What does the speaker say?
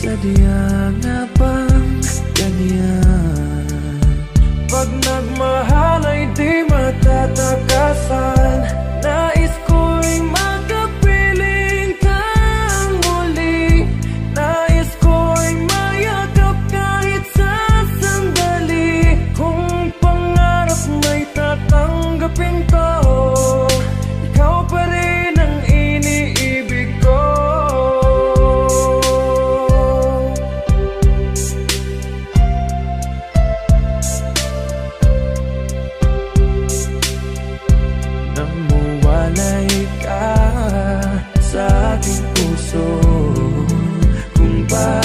Sadya nga bang ganyan? Pag nagmahal ay di matatakasan. Nais ko'y makapiling kang muli. Nais ko'y mayakap kahit sa sandali. Kung pangarap may tatanggapin ko, ikaw pa rin ang iniibig ko. Namuwalay ka sa aking puso, kung ba